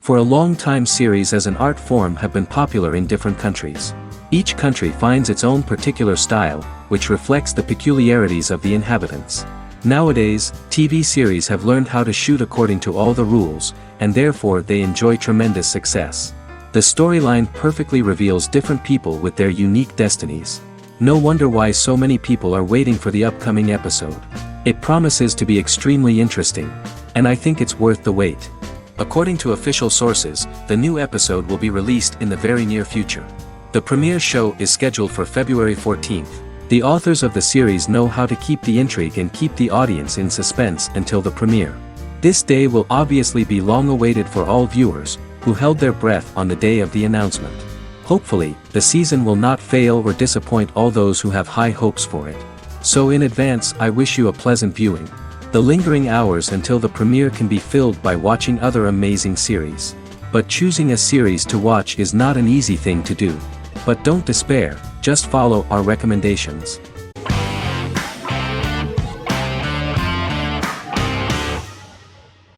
For a long time series as an art form have been popular in different countries. Each country finds its own particular style, which reflects the peculiarities of the inhabitants. Nowadays, TV series have learned how to shoot according to all the rules, and therefore they enjoy tremendous success. The storyline perfectly reveals different people with their unique destinies. No wonder why so many people are waiting for the upcoming episode. It promises to be extremely interesting, and I think it's worth the wait. According to official sources, the new episode will be released in the very near future. The premiere show is scheduled for February 14th. The authors of the series know how to keep the intrigue and keep the audience in suspense until the premiere. This day will obviously be long awaited for all viewers, who held their breath on the day of the announcement. Hopefully, the season will not fail or disappoint all those who have high hopes for it. So in advance, I wish you a pleasant viewing. The lingering hours until the premiere can be filled by watching other amazing series. But choosing a series to watch is not an easy thing to do. But don't despair, just follow our recommendations.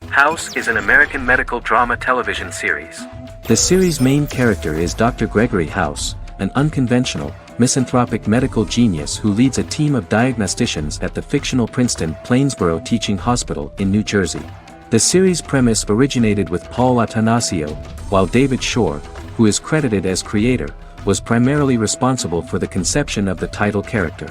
House is an American medical drama television series. The series' main character is Dr. Gregory House, an unconventional, misanthropic medical genius who leads a team of diagnosticians at the fictional Princeton Plainsboro Teaching Hospital in New Jersey. The series' premise originated with Paul Attanasio, while David Shore, who is credited as creator, was primarily responsible for the conception of the title character.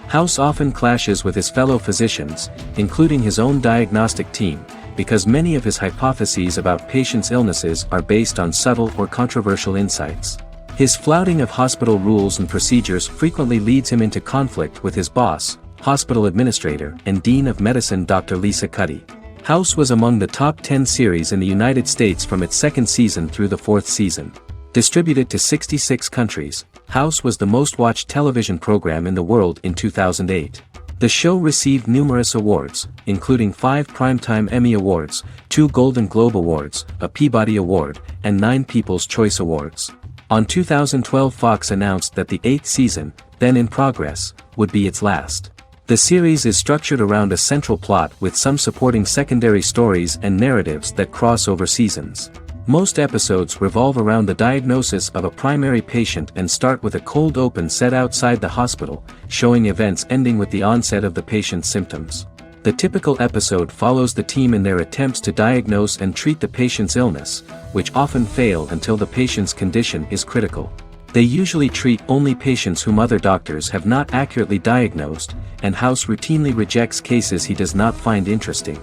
House often clashes with his fellow physicians, including his own diagnostic team, because many of his hypotheses about patients' illnesses are based on subtle or controversial insights. His flouting of hospital rules and procedures frequently leads him into conflict with his boss, hospital administrator and dean of medicine Dr. Lisa Cuddy. House was among the top 10 series in the United States from its second season through the fourth season. Distributed to 66 countries, House was the most-watched television program in the world in 2008. The show received numerous awards, including 5 Primetime Emmy Awards, 2 Golden Globe Awards, a Peabody Award, and 9 People's Choice Awards. On 2012, Fox announced that the 8th season, then in progress, would be its last. The series is structured around a central plot with some supporting secondary stories and narratives that cross over seasons. Most episodes revolve around the diagnosis of a primary patient and start with a cold open set outside the hospital, showing events ending with the onset of the patient's symptoms. The typical episode follows the team in their attempts to diagnose and treat the patient's illness, which often fail until the patient's condition is critical. They usually treat only patients whom other doctors have not accurately diagnosed, and House routinely rejects cases he does not find interesting.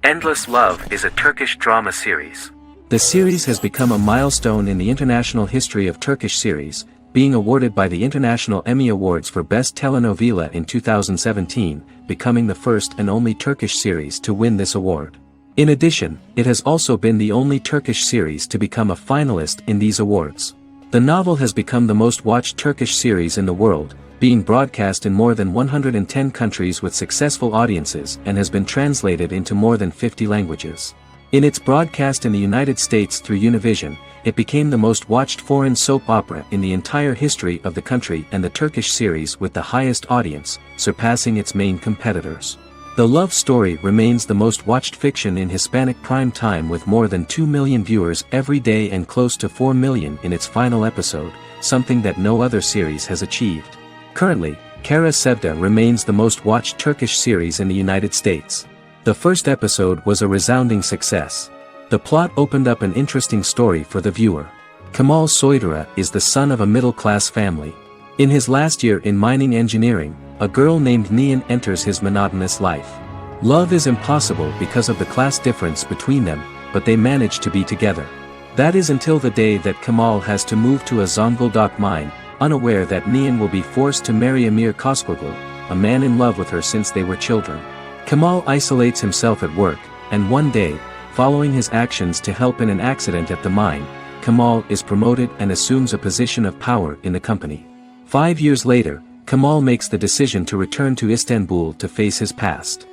Endless Love is a Turkish drama series. The series has become a milestone in the international history of Turkish series, being awarded by the International Emmy Awards for Best Telenovela in 2017, becoming the first and only Turkish series to win this award. In addition, it has also been the only Turkish series to become a finalist in these awards. The novel has become the most watched Turkish series in the world, being broadcast in more than 110 countries with successful audiences and has been translated into more than 50 languages. In its broadcast in the United States through Univision, it became the most watched foreign soap opera in the entire history of the country and the Turkish series with the highest audience, surpassing its main competitors. The love story remains the most watched fiction in Hispanic prime time with more than 2 million viewers every day and close to 4 million in its final episode, something that no other series has achieved. Currently, Kara Sevda remains the most watched Turkish series in the United States. The first episode was a resounding success. The plot opened up an interesting story for the viewer. Kemal Soydura is the son of a middle-class family. In his last year in mining engineering, a girl named Nihan enters his monotonous life. Love is impossible because of the class difference between them, but they manage to be together. That is until the day that Kemal has to move to a Zonguldak mine, unaware that Nihan will be forced to marry Emir Koskoglu, a man in love with her since they were children. Kemal isolates himself at work, and one day, following his actions to help in an accident at the mine, Kemal is promoted and assumes a position of power in the company. 5 years later, Kemal makes the decision to return to Istanbul to face his past.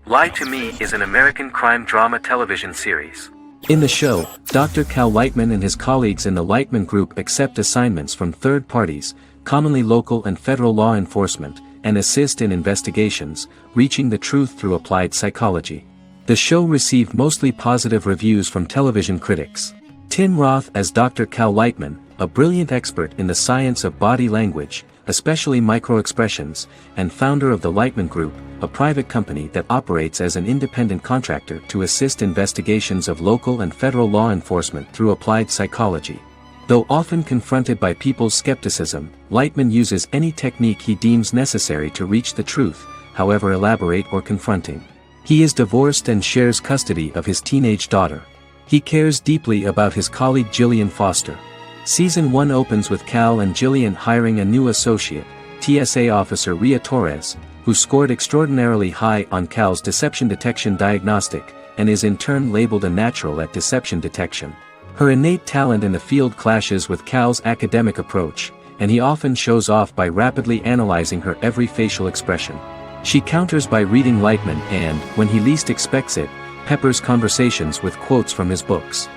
Lie to Me is an American crime drama television series. In the show, Dr. Cal Lightman and his colleagues in the Lightman Group accept assignments from third parties, commonly local and federal law enforcement, and assist in investigations, reaching the truth through applied psychology. The show received mostly positive reviews from television critics. Tim Roth as Dr. Cal Lightman, a brilliant expert in the science of body language, especially microexpressions, and founder of the Lightman Group, a private company that operates as an independent contractor to assist investigations of local and federal law enforcement through applied psychology. Though often confronted by people's skepticism, Lightman uses any technique he deems necessary to reach the truth, however elaborate or confronting. He is divorced and shares custody of his teenage daughter. He cares deeply about his colleague Gillian Foster. Season 1 opens with Cal and Gillian hiring a new associate, TSA officer Rhea Torres, who scored extraordinarily high on Cal's deception detection diagnostic, and is in turn labeled a natural at deception detection. Her innate talent in the field clashes with Cal's academic approach, and he often shows off by rapidly analyzing her every facial expression. She counters by reading Lightman and, when he least expects it, peppers conversations with quotes from his books.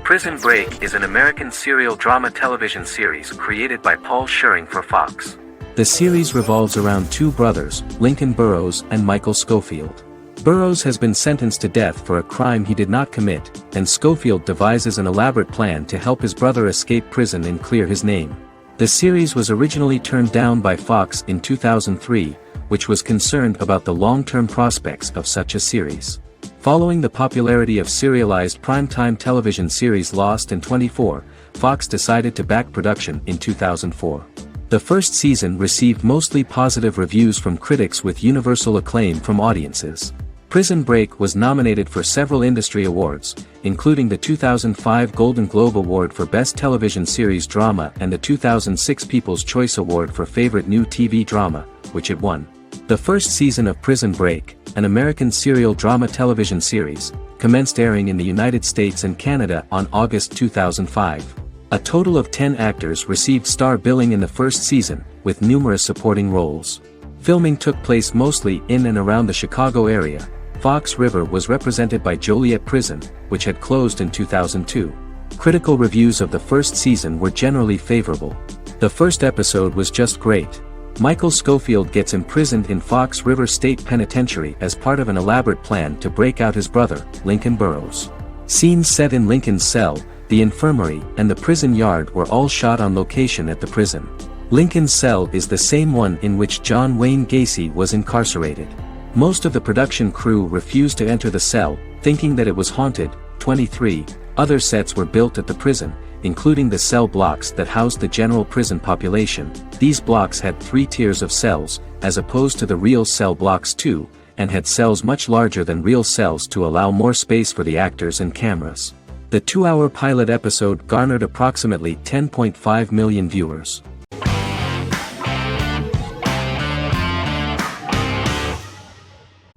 Prison Break is an American serial drama television series created by Paul Schering for Fox. The series revolves around two brothers, Lincoln Burrows and Michael Schofield. Burrows has been sentenced to death for a crime he did not commit, and Schofield devises an elaborate plan to help his brother escape prison and clear his name. The series was originally turned down by Fox in 2003, which was concerned about the long-term prospects of such a series. Following the popularity of serialized primetime television series Lost in 24, Fox decided to back production in 2004. The first season received mostly positive reviews from critics with universal acclaim from audiences. Prison Break was nominated for several industry awards, including the 2005 Golden Globe Award for Best Television Series Drama and the 2006 People's Choice Award for Favorite New TV Drama, which it won. The first season of Prison Break, an American serial drama television series, commenced airing in the United States and Canada on August 2005. A total of 10 actors received star billing in the first season, with numerous supporting roles. Filming took place mostly in and around the Chicago area. Fox River was represented by Joliet Prison, which had closed in 2002. Critical reviews of the first season were generally favorable. The first episode was just great. Michael Schofield gets imprisoned in Fox River State Penitentiary as part of an elaborate plan to break out his brother, Lincoln Burrows. Scenes set in Lincoln's cell, the infirmary, and the prison yard were all shot on location at the prison. Lincoln's cell is the same one in which John Wayne Gacy was incarcerated. Most of the production crew refused to enter the cell, thinking that it was haunted. 23 other sets were built at the prison, including the cell blocks that housed the general prison population. These blocks had 3 tiers of cells, as opposed to the real cell blocks 2, and had cells much larger than real cells to allow more space for the actors and cameras. The 2-hour pilot episode garnered approximately 10.5 million viewers.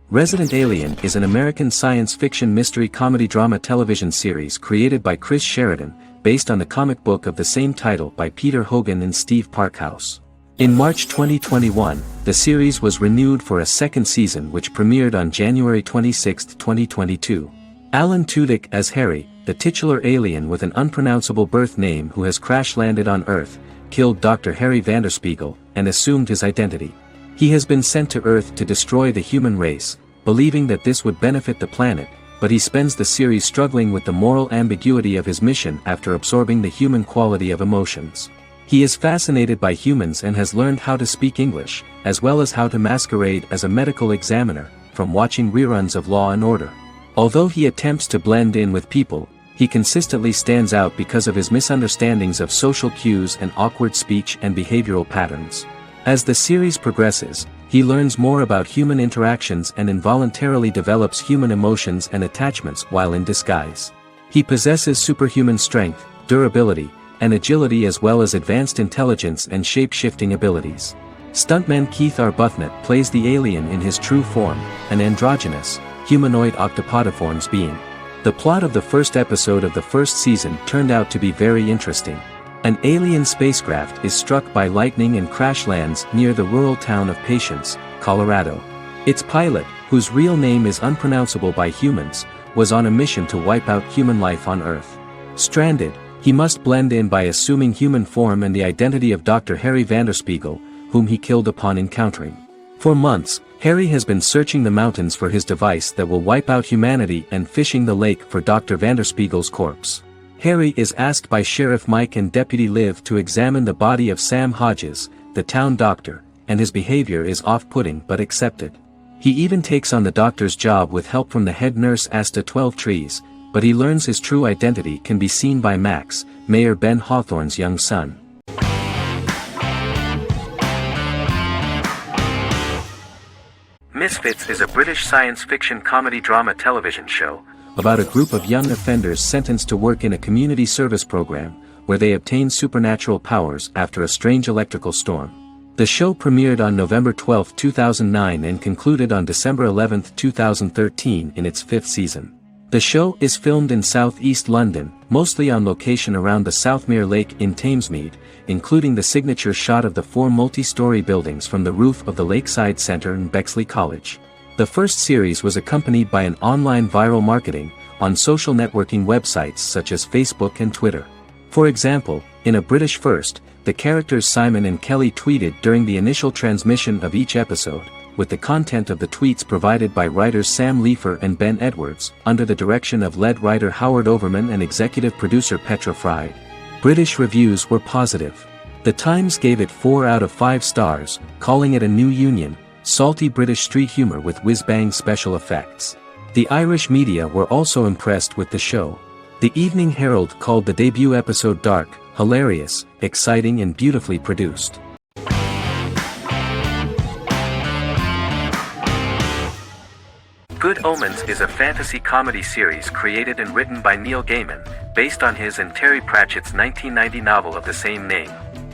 Resident Alien is an American science fiction mystery comedy drama television series created by Chris Sheridan, based on the comic book of the same title by Peter Hogan and Steve Parkhouse. In March 2021, the series was renewed for a second season which premiered on January 26, 2022. Alan Tudyk as Harry, the titular alien with an unpronounceable birth name who has crash-landed on Earth, killed Dr. Harry Vanderspiegel, and assumed his identity. He has been sent to Earth to destroy the human race, believing that this would benefit the planet, but he spends the series struggling with the moral ambiguity of his mission after absorbing the human quality of emotions. He is fascinated by humans and has learned how to speak English, as well as how to masquerade as a medical examiner, from watching reruns of Law and Order. Although he attempts to blend in with people, he consistently stands out because of his misunderstandings of social cues and awkward speech and behavioral patterns. As the series progresses, he learns more about human interactions and involuntarily develops human emotions and attachments while in disguise. He possesses superhuman strength, durability, and agility as well as advanced intelligence and shape-shifting abilities. Stuntman Keith Arbuthnot plays the alien in his true form, an androgynous, humanoid octopodiforms being. The plot of the first episode of the first season turned out to be very interesting. An alien spacecraft is struck by lightning and crash lands near the rural town of Patience, Colorado. Its pilot, whose real name is unpronounceable by humans, was on a mission to wipe out human life on Earth. Stranded, he must blend in by assuming human form and the identity of Dr. Harry Vanderspiegel, whom he killed upon encountering. For months, Harry has been searching the mountains for his device that will wipe out humanity and fishing the lake for Dr. Vanderspiegel's corpse. Harry is asked by Sheriff Mike and Deputy Liv to examine the body of Sam Hodges, the town doctor, and his behavior is off-putting but accepted. He even takes on the doctor's job with help from the head nurse Asta 12 Trees, but he learns his true identity can be seen by Max, Mayor Ben Hawthorne's young son. Misfits is a British science fiction comedy drama television show about a group of young offenders sentenced to work in a community service program, where they obtain supernatural powers after a strange electrical storm. The show premiered on November 12, 2009 and concluded on December 11, 2013 in its 5th season. The show is filmed in southeast London, mostly on location around the Southmere Lake in Thamesmead, including the signature shot of the 4 multi-story buildings from the roof of the Lakeside Centre in Bexley College. The first series was accompanied by an online viral marketing on social networking websites such as Facebook and Twitter. For example, in a British first, the characters Simon and Kelly tweeted during the initial transmission of each episode, with the content of the tweets provided by writers Sam Leifer and Ben Edwards, under the direction of lead writer Howard Overman and executive producer Petra Fried. British reviews were positive. The Times gave it 4 out of 5 stars, calling it a new union, salty British street humour with whiz-bang special effects. The Irish media were also impressed with the show. The Evening Herald called the debut episode dark, hilarious, exciting and beautifully produced. Good Omens is a fantasy comedy series created and written by Neil Gaiman, based on his and Terry Pratchett's 1990 novel of the same name.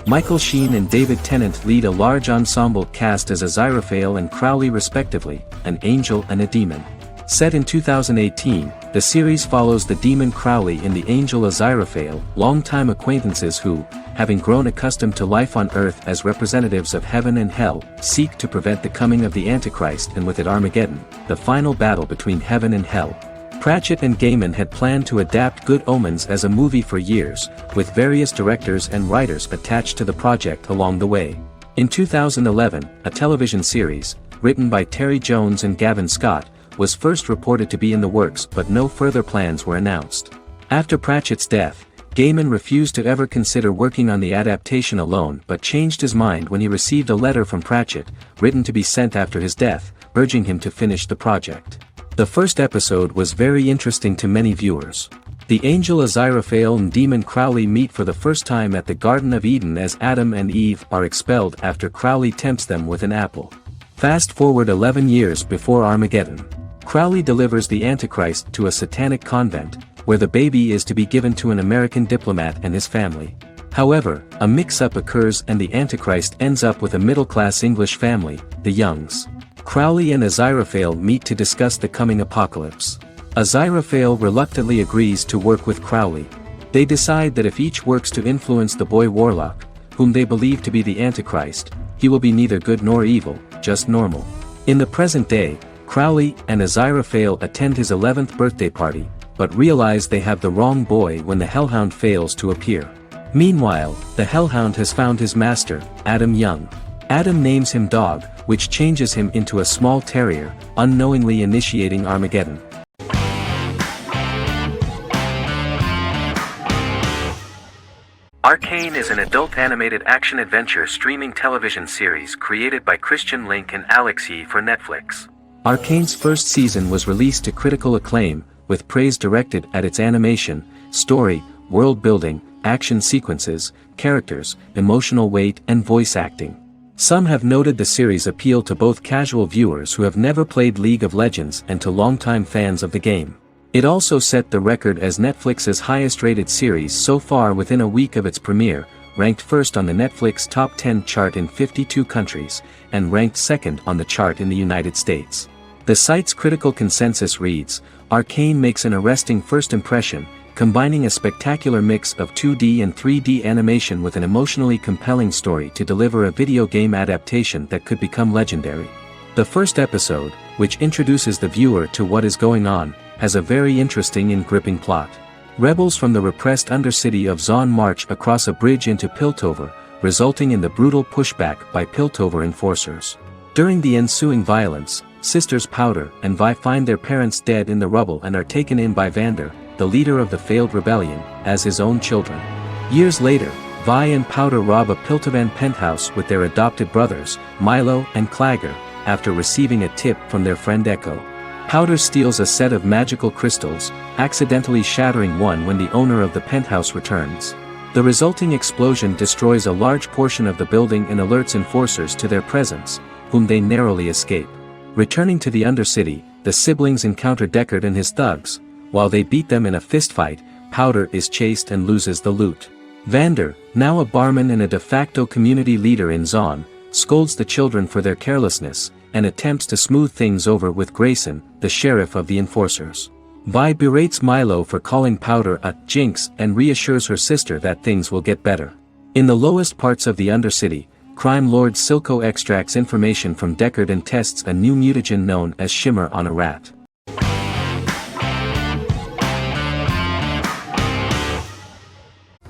Michael Sheen and David Tennant lead a large ensemble cast as Aziraphale and Crowley respectively, an angel and a demon. Set in 2018, the series follows the demon Crowley and the angel Aziraphale, longtime acquaintances who, having grown accustomed to life on Earth as representatives of heaven and hell, seek to prevent the coming of the Antichrist and with it Armageddon, the final battle between heaven and hell. Pratchett and Gaiman had planned to adapt Good Omens as a movie for years, with various directors and writers attached to the project along the way. In 2011, a television series, written by Terry Jones and Gavin Scott, was first reported to be in the works but no further plans were announced. After Pratchett's death, Gaiman refused to ever consider working on the adaptation alone but changed his mind when he received a letter from Pratchett, written to be sent after his death, urging him to finish the project. The first episode was very interesting to many viewers. The angel Aziraphale and demon Crowley meet for the first time at the Garden of Eden as Adam and Eve are expelled after Crowley tempts them with an apple. Fast forward 11 years before Armageddon. Crowley delivers the Antichrist to a satanic convent, where the baby is to be given to an American diplomat and his family. However, a mix-up occurs and the Antichrist ends up with a middle-class English family, the Youngs. Crowley and Aziraphale meet to discuss the coming apocalypse. Aziraphale reluctantly agrees to work with Crowley. They decide that if each works to influence the boy Warlock, whom they believe to be the Antichrist, he will be neither good nor evil, just normal. In the present day, Crowley and Aziraphale attend his 11th birthday party, but realize they have the wrong boy when the Hellhound fails to appear. Meanwhile, the Hellhound has found his master, Adam Young. Adam names him Dog, which changes him into a small terrier, unknowingly initiating Armageddon. Arcane is an adult animated action-adventure streaming television series created by Christian Link and Alex Yee for Netflix. Arcane's first season was released to critical acclaim, with praise directed at its animation, story, world building, action sequences, characters, emotional weight and voice acting. Some have noted the series appeal to both casual viewers who have never played League of Legends and to longtime fans of the game. It also set the record as Netflix's highest-rated series so far within a week of its premiere, ranked first on the Netflix Top 10 chart in 52 countries, and ranked second on the chart in the United States. The site's critical consensus reads, Arcane makes an arresting first impression, combining a spectacular mix of 2D and 3D animation with an emotionally compelling story to deliver a video game adaptation that could become legendary. The first episode, which introduces the viewer to what is going on, has a very interesting and gripping plot. Rebels from the repressed undercity of Zon march across a bridge into Piltover, resulting in the brutal pushback by Piltover enforcers. During the ensuing violence, sisters Powder and Vi find their parents dead in the rubble and are taken in by Vander, the leader of the failed rebellion, as his own children. Years later, Vi and Powder rob a Piltovan penthouse with their adopted brothers, Milo and Clagger, after receiving a tip from their friend Echo. Powder steals a set of magical crystals, accidentally shattering one when the owner of the penthouse returns. The resulting explosion destroys a large portion of the building and alerts enforcers to their presence, whom they narrowly escape. Returning to the Undercity, the siblings encounter Deckard and his thugs. While they beat them in a fistfight, Powder is chased and loses the loot. Vander, now a barman and a de facto community leader in Zon, scolds the children for their carelessness, and attempts to smooth things over with Grayson, the sheriff of the enforcers. Vi berates Milo for calling Powder a jinx and reassures her sister that things will get better. In the lowest parts of the Undercity, crime lord Silco extracts information from Deckard and tests a new mutagen known as Shimmer on a rat.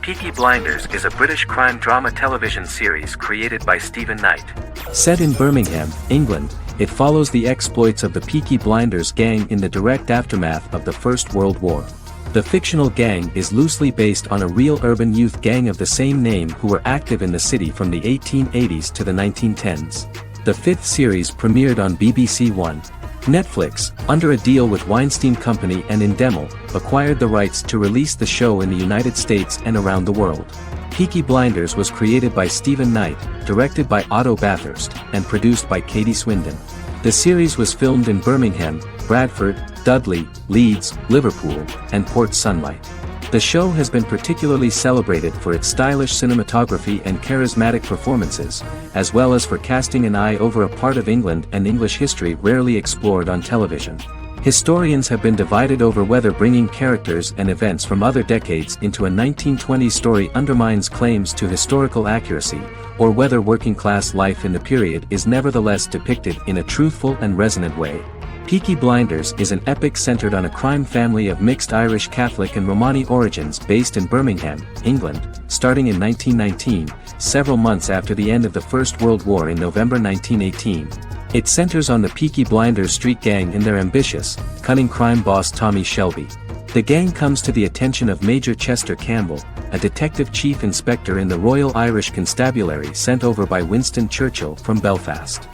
Peaky Blinders is a British crime drama television series created by Stephen Knight. Set in Birmingham, England, it follows the exploits of the Peaky Blinders gang in the direct aftermath of the First World War. The fictional gang is loosely based on a real urban youth gang of the same name who were active in the city from the 1880s to the 1910s. The fifth series premiered on BBC One. Netflix, under a deal with Weinstein Company and Endemol, acquired the rights to release the show in the United States and around the world. Peaky Blinders was created by Stephen Knight, directed by Otto Bathurst, and produced by Katie Swindon. The series was filmed in Birmingham, Bradford, Dudley, Leeds, Liverpool, and Port Sunlight. The show has been particularly celebrated for its stylish cinematography and charismatic performances, as well as for casting an eye over a part of England and English history rarely explored on television. Historians have been divided over whether bringing characters and events from other decades into a 1920s story undermines claims to historical accuracy, or whether working-class life in the period is nevertheless depicted in a truthful and resonant way. Peaky Blinders is an epic centered on a crime family of mixed Irish Catholic and Romani origins based in Birmingham, England, starting in 1919, several months after the end of the First World War in November 1918. It centers on the Peaky Blinders street gang and their ambitious, cunning crime boss Tommy Shelby. The gang comes to the attention of Major Chester Campbell, a detective chief inspector in the Royal Irish Constabulary sent over by Winston Churchill from Belfast.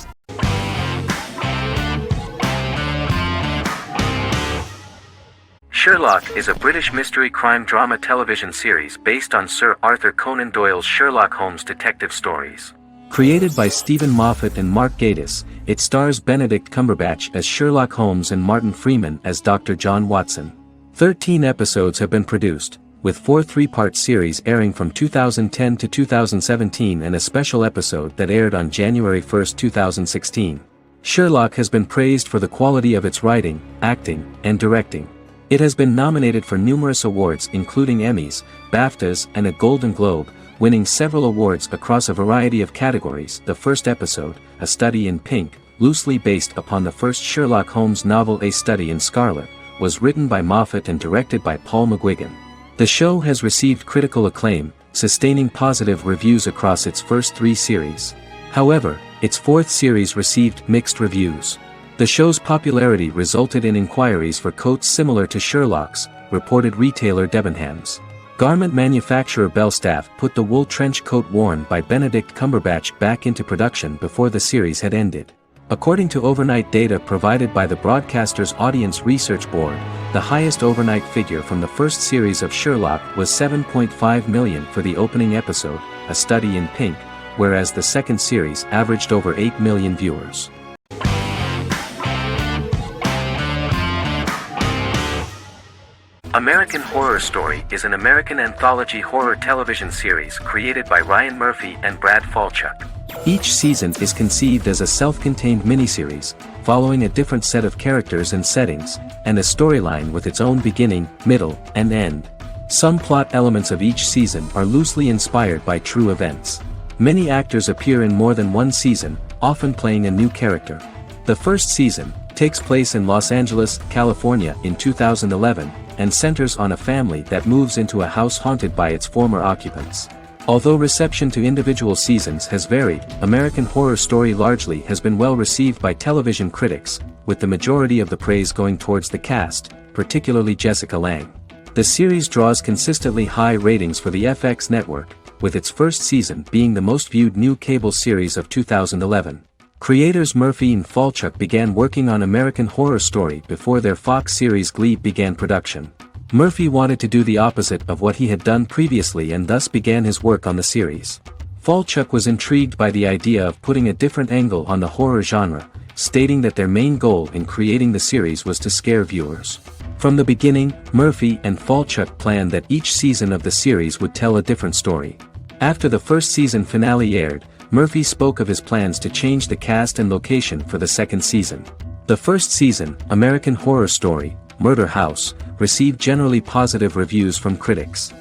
Sherlock is a British mystery crime drama television series based on Sir Arthur Conan Doyle's Sherlock Holmes detective stories. Created by Stephen Moffat and Mark Gatiss, it stars Benedict Cumberbatch as Sherlock Holmes and Martin Freeman as Dr. John Watson. 13 episodes have been produced, with 4 three-part series airing from 2010 to 2017 and a special episode that aired on January 1, 2016. Sherlock has been praised for the quality of its writing, acting, and directing. It has been nominated for numerous awards including Emmys, BAFTAs, and a Golden Globe, winning several awards across a variety of categories. The first episode, A Study in Pink, loosely based upon the first Sherlock Holmes novel A Study in Scarlet, was written by Moffat and directed by Paul McGuigan. The show has received critical acclaim, sustaining positive reviews across its first 3 series. However, its 4th series received mixed reviews. The show's popularity resulted in inquiries for coats similar to Sherlock's, reported retailer Debenhams. Garment manufacturer Belstaff put the wool trench coat worn by Benedict Cumberbatch back into production before the series had ended. According to overnight data provided by the broadcaster's Audience Research Board, the highest overnight figure from the first series of Sherlock was 7.5 million for the opening episode, A Study in Pink, whereas the second series averaged over 8 million viewers. American Horror Story is an American anthology horror television series created by Ryan Murphy and Brad Falchuk. Each season is conceived as a self-contained miniseries, following a different set of characters and settings, and a storyline with its own beginning, middle, and end. Some plot elements of each season are loosely inspired by true events. Many actors appear in more than one season, often playing a new character. The first season, takes place in Los Angeles, California in 2011, and centers on a family that moves into a house haunted by its former occupants. Although reception to individual seasons has varied, American Horror Story largely has been well received by television critics, with the majority of the praise going towards the cast, particularly Jessica Lange. The series draws consistently high ratings for the FX network, with its first season being the most viewed new cable series of 2011. Creators Murphy and Falchuk began working on American Horror Story before their Fox series Glee began production. Murphy wanted to do the opposite of what he had done previously and thus began his work on the series. Falchuk was intrigued by the idea of putting a different angle on the horror genre, stating that their main goal in creating the series was to scare viewers. From the beginning, Murphy and Falchuk planned that each season of the series would tell a different story. After the first season finale aired, Murphy spoke of his plans to change the cast and location for the second season. The first season, American Horror Story, Murder House, received generally positive reviews from critics.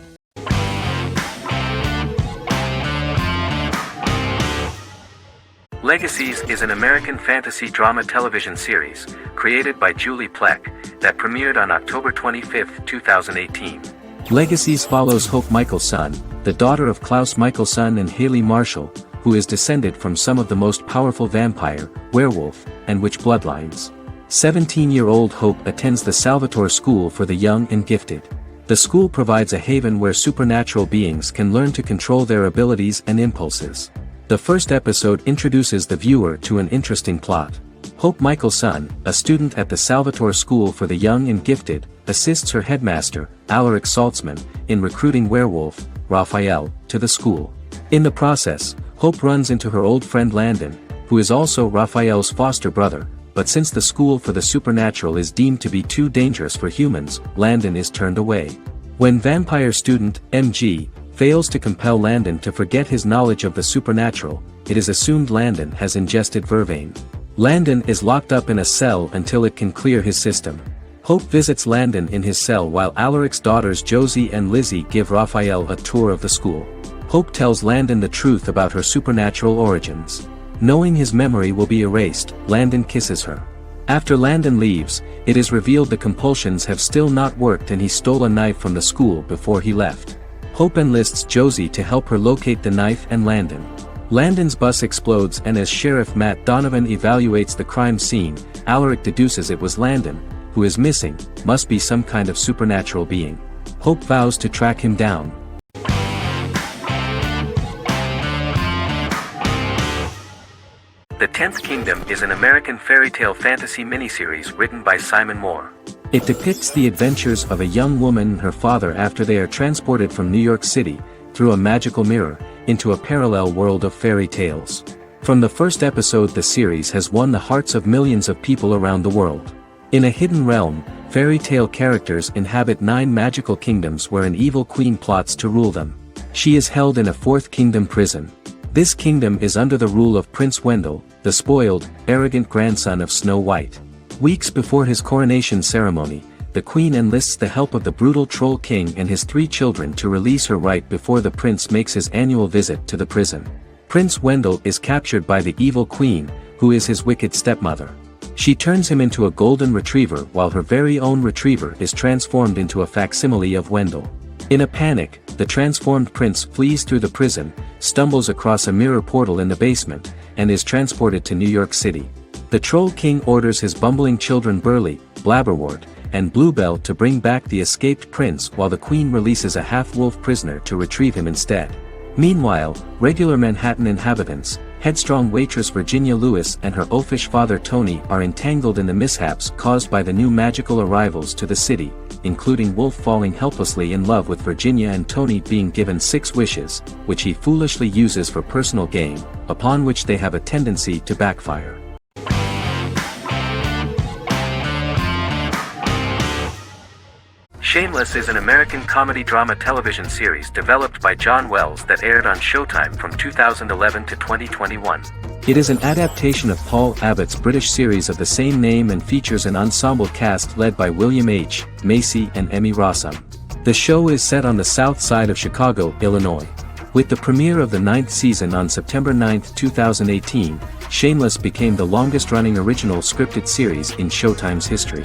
Legacies is an American fantasy drama television series, created by Julie Plec, that premiered on October 25, 2018. Legacies follows Hope Michelson, the daughter of Klaus Michelson and Haley Marshall, who is descended from some of the most powerful vampire, werewolf, and witch bloodlines. 17-year-old Hope attends the Salvatore School for the Young and Gifted. The school provides a haven where supernatural beings can learn to control their abilities and impulses. The first episode introduces the viewer to an interesting plot. Hope Michelson, a student at the Salvatore School for the Young and Gifted, assists her headmaster, Alaric Saltzman, in recruiting werewolf, Raphael, to the school. In the process, Hope runs into her old friend Landon, who is also Raphael's foster brother, but since the school for the supernatural is deemed to be too dangerous for humans, Landon is turned away. When vampire student, MG, fails to compel Landon to forget his knowledge of the supernatural, it is assumed Landon has ingested vervain. Landon is locked up in a cell until it can clear his system. Hope visits Landon in his cell while Alaric's daughters Josie and Lizzie give Raphael a tour of the school. Hope tells Landon the truth about her supernatural origins. Knowing his memory will be erased, Landon kisses her. After Landon leaves, it is revealed the compulsions have still not worked and he stole a knife from the school before he left. Hope enlists Josie to help her locate the knife and Landon. Landon's bus explodes and as Sheriff Matt Donovan evaluates the crime scene, Alaric deduces it was Landon, who is missing, must be some kind of supernatural being. Hope vows to track him down. The Tenth Kingdom is an American fairy tale fantasy miniseries written by Simon Moore. It depicts the adventures of a young woman and her father after they are transported from New York City, through a magical mirror, into a parallel world of fairy tales. From the first episode, the series has won the hearts of millions of people around the world. In a hidden realm, fairy tale characters inhabit 9 magical kingdoms where an evil queen plots to rule them. She is held in a 4th kingdom prison. This kingdom is under the rule of Prince Wendell, the spoiled, arrogant grandson of Snow White. Weeks before his coronation ceremony, the queen enlists the help of the brutal Troll King and his 3 children to release her right before the prince makes his annual visit to the prison. Prince Wendell is captured by the evil queen, who is his wicked stepmother. She turns him into a golden retriever while her very own retriever is transformed into a facsimile of Wendell. In a panic, the transformed prince flees through the prison, stumbles across a mirror portal in the basement, and is transported to New York City. The Troll King orders his bumbling children Burley, Blabberwort, and Bluebell to bring back the escaped prince while the queen releases a half-wolf prisoner to retrieve him instead. Meanwhile, regular Manhattan inhabitants, headstrong waitress Virginia Lewis and her oafish father Tony are entangled in the mishaps caused by the new magical arrivals to the city, including Wolf falling helplessly in love with Virginia and Tony being given 6 wishes, which he foolishly uses for personal gain, upon which they have a tendency to backfire. Shameless is an American comedy drama television series developed by John Wells that aired on Showtime from 2011 to 2021. It is an adaptation of Paul Abbott's British series of the same name and features an ensemble cast led by William H. Macy and Emmy Rossum. The show is set on the south side of Chicago, Illinois. With the premiere of the 9th season on September 9, 2018, Shameless became the longest-running original scripted series in Showtime's history.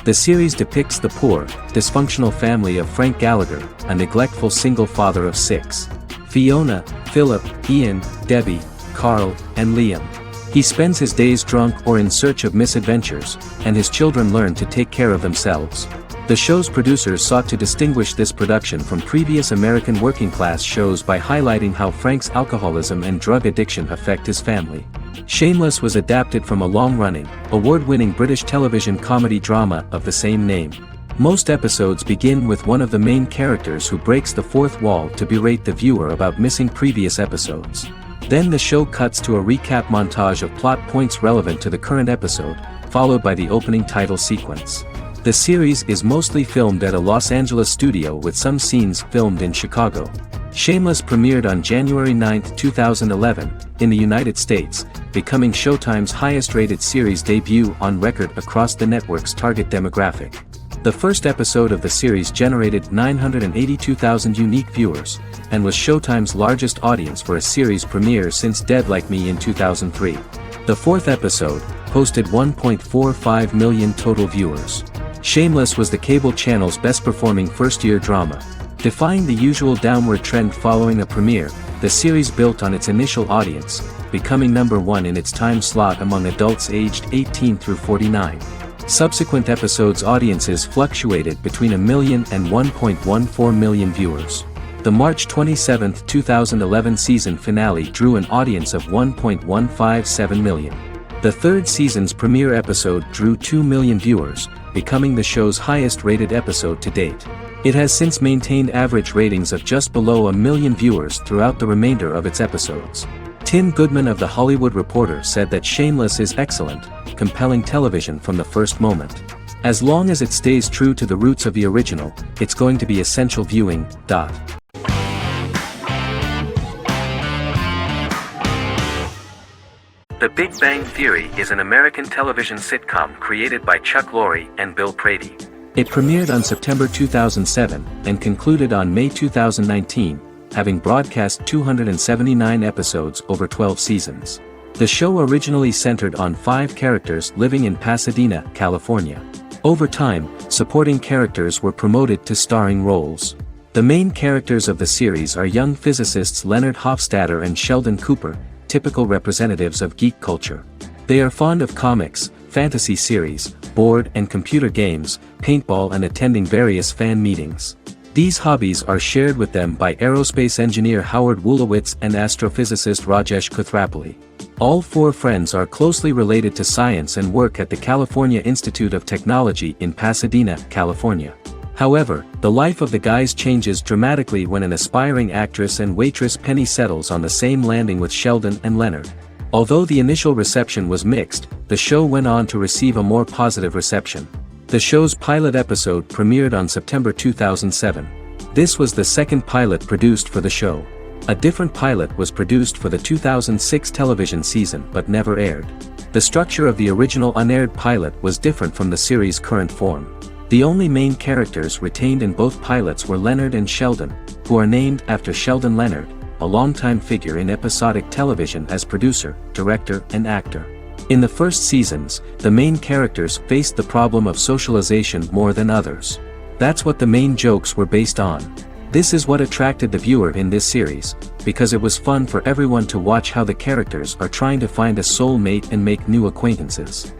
The series depicts the poor, dysfunctional family of Frank Gallagher, a neglectful single father of 6. Fiona, Philip, Ian, Debbie, Carl, and Liam. He spends his days drunk or in search of misadventures, and his children learn to take care of themselves. The show's producers sought to distinguish this production from previous American working-class shows by highlighting how Frank's alcoholism and drug addiction affect his family. Shameless was adapted from a long-running, award-winning British television comedy drama of the same name. Most episodes begin with one of the main characters who breaks the fourth wall to berate the viewer about missing previous episodes. Then the show cuts to a recap montage of plot points relevant to the current episode, followed by the opening title sequence. The series is mostly filmed at a Los Angeles studio with some scenes filmed in Chicago. Shameless premiered on January 9, 2011, in the United States, becoming Showtime's highest-rated series debut on record across the network's target demographic. The first episode of the series generated 982,000 unique viewers, and was Showtime's largest audience for a series premiere since Dead Like Me in 2003. The fourth episode posted 1.45 million total viewers. Shameless was the cable channel's best-performing first-year drama. Defying the usual downward trend following a premiere, the series built on its initial audience, becoming number 1 in its time slot among adults aged 18 through 49. Subsequent episodes' audiences fluctuated between 1 million and 1.14 million viewers. The March 27, 2011 season finale drew an audience of 1.157 million. The third season's premiere episode drew 2 million viewers, becoming the show's highest-rated episode to date. It has since maintained average ratings of just below 1 million viewers throughout the remainder of its episodes. Tim Goodman of The Hollywood Reporter said that Shameless is excellent, compelling television from the first moment. As long as it stays true to the roots of the original, it's going to be essential viewing. The Big Bang Theory is an American television sitcom created by Chuck Lorre and Bill Prady. It premiered on September 2007 and concluded on May 2019, having broadcast 279 episodes over 12 seasons. The show originally centered on 5 characters living in Pasadena, California. Over time, supporting characters were promoted to starring roles. The main characters of the series are young physicists Leonard Hofstadter and Sheldon Cooper, typical representatives of geek culture. They are fond of comics, fantasy series, board and computer games, paintball and attending various fan meetings. These hobbies are shared with them by aerospace engineer Howard Wolowitz and astrophysicist Rajesh Kuthrapalli. All 4 friends are closely related to science and work at the California Institute of Technology in Pasadena, California. However, the life of the guys changes dramatically when an aspiring actress and waitress Penny settles on the same landing with Sheldon and Leonard. Although the initial reception was mixed, the show went on to receive a more positive reception. The show's pilot episode premiered on September 2007. This was the second pilot produced for the show. A different pilot was produced for the 2006 television season but never aired. The structure of the original unaired pilot was different from the series' current form. The only main characters retained in both pilots were Leonard and Sheldon, who are named after Sheldon Leonard, a longtime figure in episodic television as producer, director, and actor. In the first seasons, the main characters faced the problem of socialization more than others. That's what the main jokes were based on. This is what attracted the viewer in this series, because it was fun for everyone to watch how the characters are trying to find a soulmate and make new acquaintances.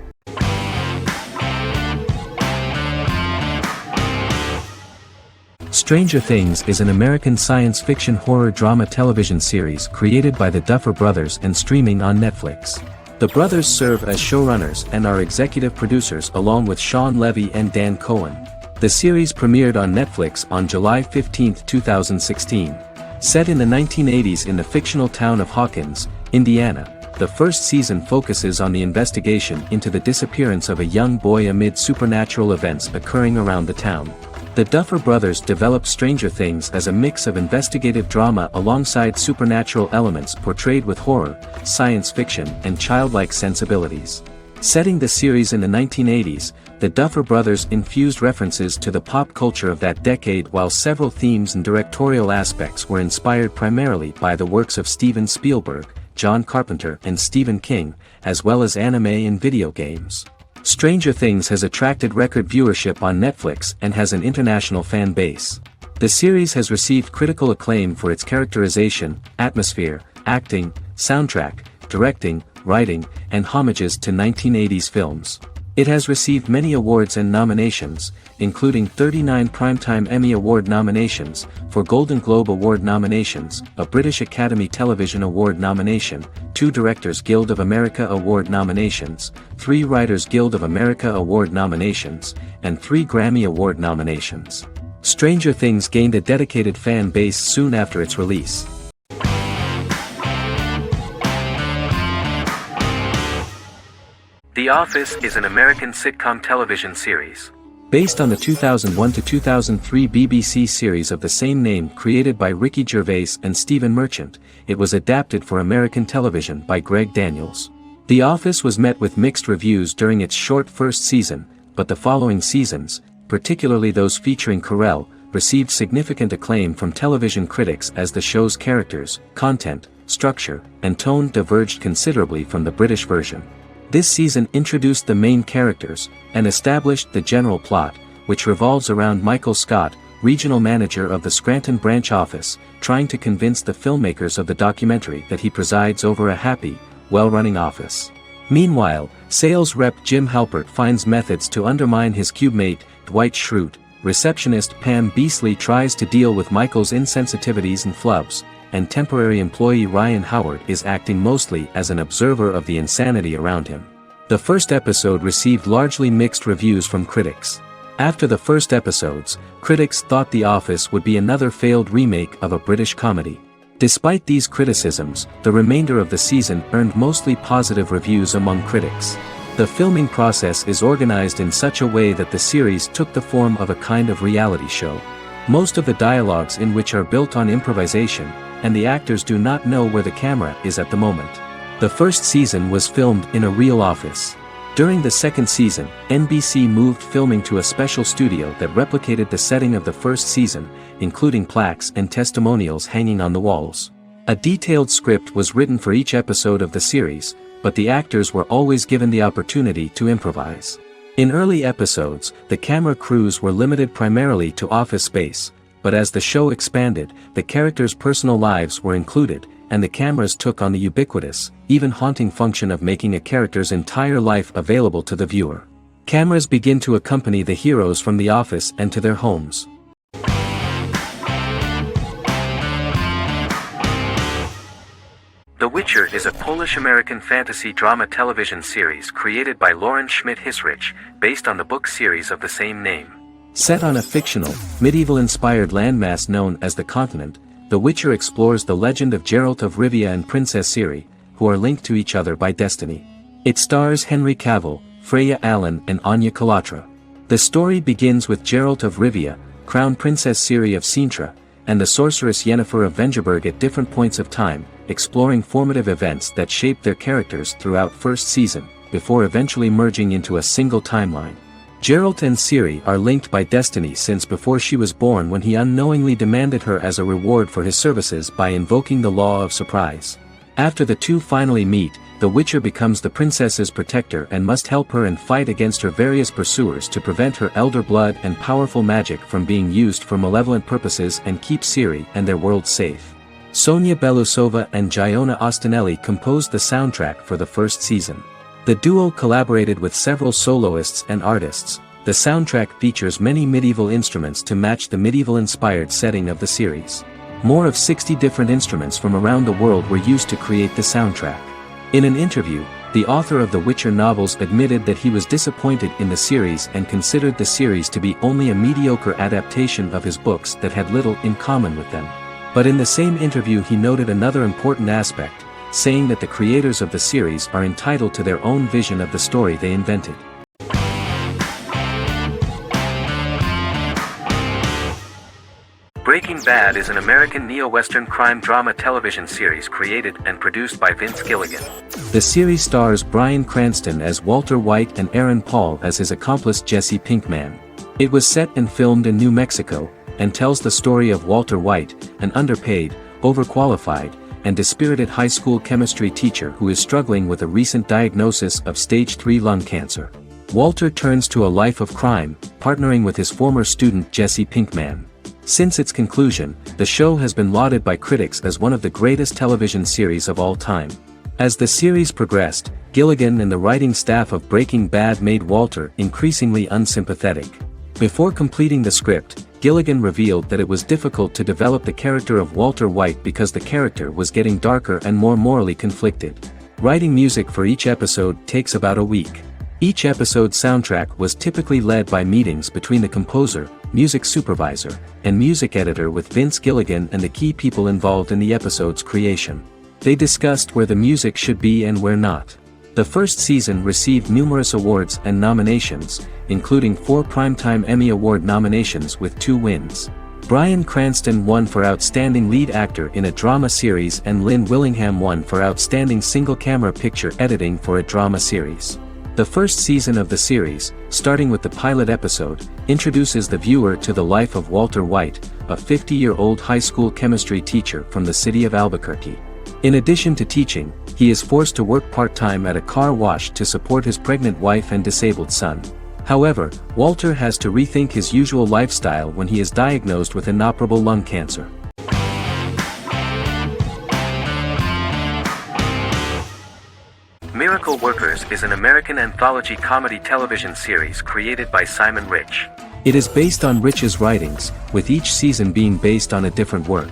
Stranger Things is an American science fiction horror drama television series created by the Duffer Brothers and streaming on Netflix. The brothers serve as showrunners and are executive producers along with Sean Levy and Dan Cohen. The series premiered on Netflix on July 15, 2016. Set in the 1980s in the fictional town of Hawkins, Indiana, the first season focuses on the investigation into the disappearance of a young boy amid supernatural events occurring around the town. The Duffer Brothers developed Stranger Things as a mix of investigative drama alongside supernatural elements portrayed with horror, science fiction, and childlike sensibilities. Setting the series in the 1980s, The Duffer Brothers infused references to the pop culture of that decade, while several themes and directorial aspects were inspired primarily by the works of Steven Spielberg, John Carpenter and Stephen King, as well as anime and video games. Stranger Things has attracted record viewership on Netflix and has an international fan base. The series has received critical acclaim for its characterization, atmosphere, acting, soundtrack, directing, writing, and homages to 1980s films. It has received many awards and nominations, including 39 Primetime Emmy Award nominations, 4 Golden Globe Award nominations, a British Academy Television Award nomination, 2 Directors Guild of America Award nominations, 3 Writers Guild of America Award nominations, and 3 Grammy Award nominations. Stranger Things gained a dedicated fan base soon after its release. The Office is an American sitcom television series. Based on the 2001 to 2003 BBC series of the same name created by Ricky Gervais and Stephen Merchant, it was adapted for American television by Greg Daniels. The Office was met with mixed reviews during its short first season, but the following seasons, particularly those featuring Carell, received significant acclaim from television critics as the show's characters, content, structure, and tone diverged considerably from the British version. This season introduced the main characters, and established the general plot, which revolves around Michael Scott, regional manager of the Scranton branch office, trying to convince the filmmakers of the documentary that he presides over a happy, well-running office. Meanwhile, sales rep Jim Halpert finds methods to undermine his cubemate, Dwight Schrute. Receptionist Pam Beasley tries to deal with Michael's insensitivities and flubs, and temporary employee Ryan Howard is acting mostly as an observer of the insanity around him. The first episode received largely mixed reviews from critics. After the first episodes, critics thought The Office would be another failed remake of a British comedy. Despite these criticisms, the remainder of the season earned mostly positive reviews among critics. The filming process is organized in such a way that the series took the form of a kind of reality show. Most of the dialogues in which are built on improvisation, and the actors do not know where the camera is at the moment. The first season was filmed in a real office. During the second season, NBC moved filming to a special studio that replicated the setting of the first season, including plaques and testimonials hanging on the walls. A detailed script was written for each episode of the series, but the actors were always given the opportunity to improvise. In early episodes, the camera crews were limited primarily to office space, but as the show expanded, the characters' personal lives were included, and the cameras took on the ubiquitous, even haunting function of making a character's entire life available to the viewer. Cameras begin to accompany the heroes from the office and to their homes. The Witcher is a Polish-American fantasy drama television series created by Lauren Schmidt-Hissrich, based on the book series of the same name. Set on a fictional, medieval-inspired landmass known as the Continent, The Witcher explores the legend of Geralt of Rivia and Princess Ciri, who are linked to each other by destiny. It stars Henry Cavill, Freya Allan and Anya Chalotra. The story begins with Geralt of Rivia, Crown Princess Ciri of Sintra, and the sorceress Yennefer of Vengerberg at different points of time, exploring formative events that shaped their characters throughout first season, before eventually merging into a single timeline. Geralt and Ciri are linked by destiny since before she was born, when he unknowingly demanded her as a reward for his services by invoking the law of surprise. After the two finally meet, the Witcher becomes the princess's protector and must help her and fight against her various pursuers to prevent her elder blood and powerful magic from being used for malevolent purposes and keep Ciri and their world safe. Sonia Belousova and Giona Ostinelli composed the soundtrack for the first season. The duo collaborated with several soloists and artists. The soundtrack features many medieval instruments to match the medieval-inspired setting of the series. More of 60 different instruments from around the world were used to create the soundtrack. In an interview, the author of the Witcher novels admitted that he was disappointed in the series and considered the series to be only a mediocre adaptation of his books that had little in common with them. But in the same interview he noted another important aspect, saying that the creators of the series are entitled to their own vision of the story they invented. Breaking Bad is an American neo-Western crime drama television series created and produced by Vince Gilligan. The series stars Bryan Cranston as Walter White and Aaron Paul as his accomplice Jesse Pinkman. It was set and filmed in New Mexico, and tells the story of Walter White, an underpaid, overqualified, and dispirited high school chemistry teacher who is struggling with a recent diagnosis of stage 3 lung cancer. Walter turns to a life of crime, partnering with his former student Jesse Pinkman. Since its conclusion, the show has been lauded by critics as one of the greatest television series of all time. As the series progressed, Gilligan and the writing staff of Breaking Bad made Walter increasingly unsympathetic. Before completing the script, Gilligan revealed that it was difficult to develop the character of Walter White because the character was getting darker and more morally conflicted. Writing music for each episode takes about a week. Each episode's soundtrack was typically led by meetings between the composer, music supervisor, and music editor with Vince Gilligan and the key people involved in the episode's creation. They discussed where the music should be and where not. The first season received numerous awards and nominations, including 4 Primetime Emmy Award nominations with 2 wins. Bryan Cranston won for Outstanding Lead Actor in a Drama Series and Lynn Willingham won for Outstanding Single-Camera Picture Editing for a Drama Series. The first season of the series, starting with the pilot episode, introduces the viewer to the life of Walter White, a 50-year-old high school chemistry teacher from the city of Albuquerque. In addition to teaching, he is forced to work part-time at a car wash to support his pregnant wife and disabled son. However, Walter has to rethink his usual lifestyle when he is diagnosed with inoperable lung cancer. Miracle Workers is an American anthology comedy television series created by Simon Rich. It is based on Rich's writings, with each season being based on a different work.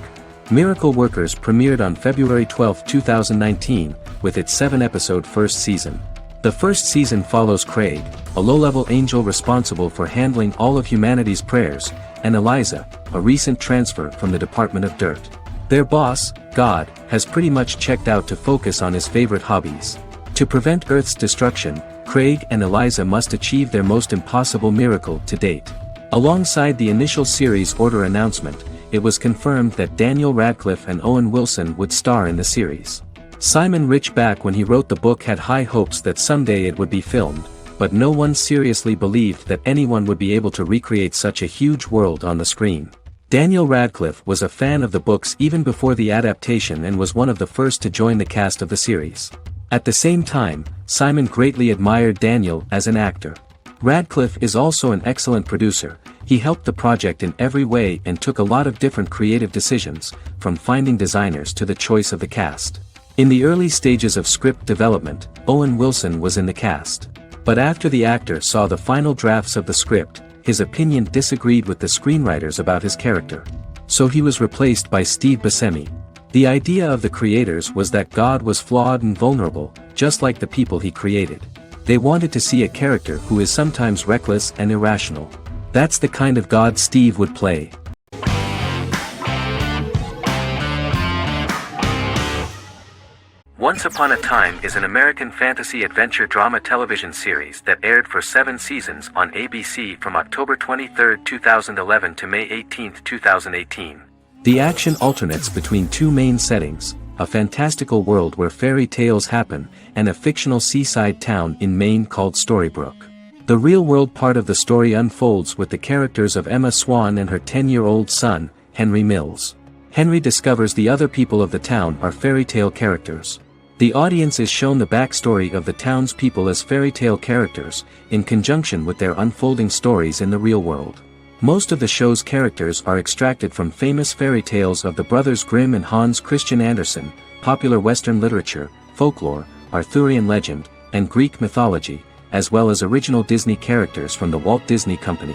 Miracle Workers premiered on February 12, 2019, with its 7-episode first season. The first season follows Craig, a low-level angel responsible for handling all of humanity's prayers, and Eliza, a recent transfer from the Department of Dirt. Their boss, God, has pretty much checked out to focus on his favorite hobbies. To prevent Earth's destruction, Craig and Eliza must achieve their most impossible miracle to date. Alongside the initial series order announcement, it was confirmed that Daniel Radcliffe and Owen Wilson would star in the series. Simon Rich back when he wrote the book had high hopes that someday it would be filmed, but no one seriously believed that anyone would be able to recreate such a huge world on the screen. Daniel Radcliffe was a fan of the books even before the adaptation and was one of the first to join the cast of the series. At the same time, Simon greatly admired Daniel as an actor. Radcliffe is also an excellent producer. He helped the project in every way and took a lot of different creative decisions, from finding designers to the choice of the cast. In the early stages of script development, Owen Wilson was in the cast. But after the actor saw the final drafts of the script, his opinion disagreed with the screenwriters about his character. So he was replaced by Steve Buscemi. The idea of the creators was that God was flawed and vulnerable, just like the people he created. They wanted to see a character who is sometimes reckless and irrational. That's the kind of God Steve would play. Once Upon a Time is an American fantasy adventure drama television series that aired for 7 seasons on ABC from October 23, 2011 to May 18, 2018. The action alternates between 2 main settings, a fantastical world where fairy tales happen, and a fictional seaside town in Maine called Storybrooke. The real-world part of the story unfolds with the characters of Emma Swan and her 10-year-old son, Henry Mills. Henry discovers the other people of the town are fairy tale characters. The audience is shown the backstory of the town's people as fairy tale characters, in conjunction with their unfolding stories in the real world. Most of the show's characters are extracted from famous fairy tales of the Brothers Grimm and Hans Christian Andersen, popular Western literature, folklore, Arthurian legend, and Greek mythology, as well as original Disney characters from the Walt Disney Company.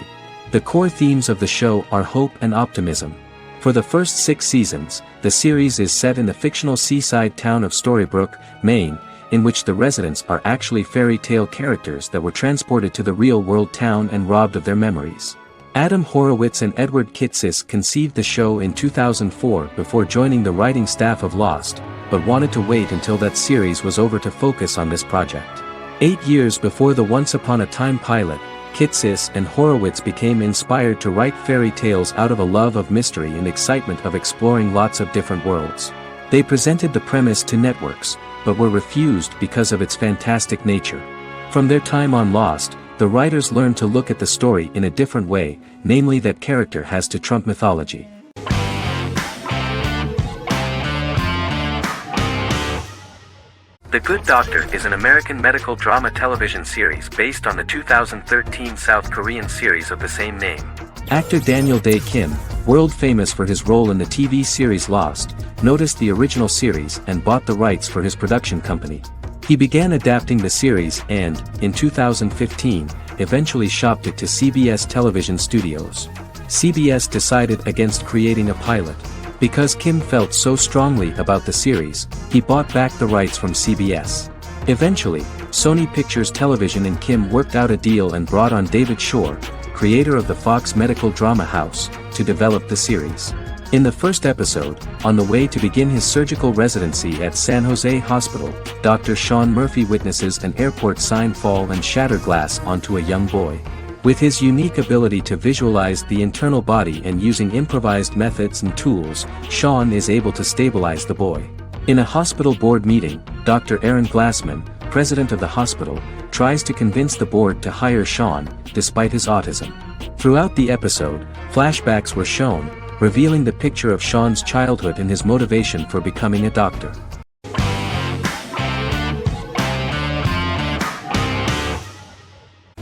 The core themes of the show are hope and optimism. For the first 6 seasons, the series is set in the fictional seaside town of Storybrooke, Maine, in which the residents are actually fairy tale characters that were transported to the real-world town and robbed of their memories. Adam Horowitz and Edward Kitsis conceived the show in 2004 before joining the writing staff of Lost, but wanted to wait until that series was over to focus on this project. 8 years before the Once Upon a Time pilot, Kitsis and Horowitz became inspired to write fairy tales out of a love of mystery and excitement of exploring lots of different worlds. They presented the premise to networks, but were refused because of its fantastic nature. From their time on Lost, the writers learned to look at the story in a different way, namely that character has to trump mythology. The Good Doctor is an American medical drama television series based on the 2013 South Korean series of the same name. Actor Daniel Dae Kim, world famous for his role in the TV series Lost, noticed the original series and bought the rights for his production company. He began adapting the series and, in 2015, eventually shopped it to CBS Television Studios. CBS decided against creating a pilot. Because Kim felt so strongly about the series, he bought back the rights from CBS. Eventually, Sony Pictures Television and Kim worked out a deal and brought on David Shore, creator of the Fox Medical Drama House, to develop the series. In the first episode, on the way to begin his surgical residency at San Jose Hospital, Dr. Sean Murphy witnesses an airport sign fall and shatter glass onto a young boy. With his unique ability to visualize the internal body and using improvised methods and tools, Sean is able to stabilize the boy. In a hospital board meeting, Dr. Aaron Glassman, president of the hospital, tries to convince the board to hire Sean, despite his autism. Throughout the episode, flashbacks were shown, revealing the picture of Sean's childhood and his motivation for becoming a doctor.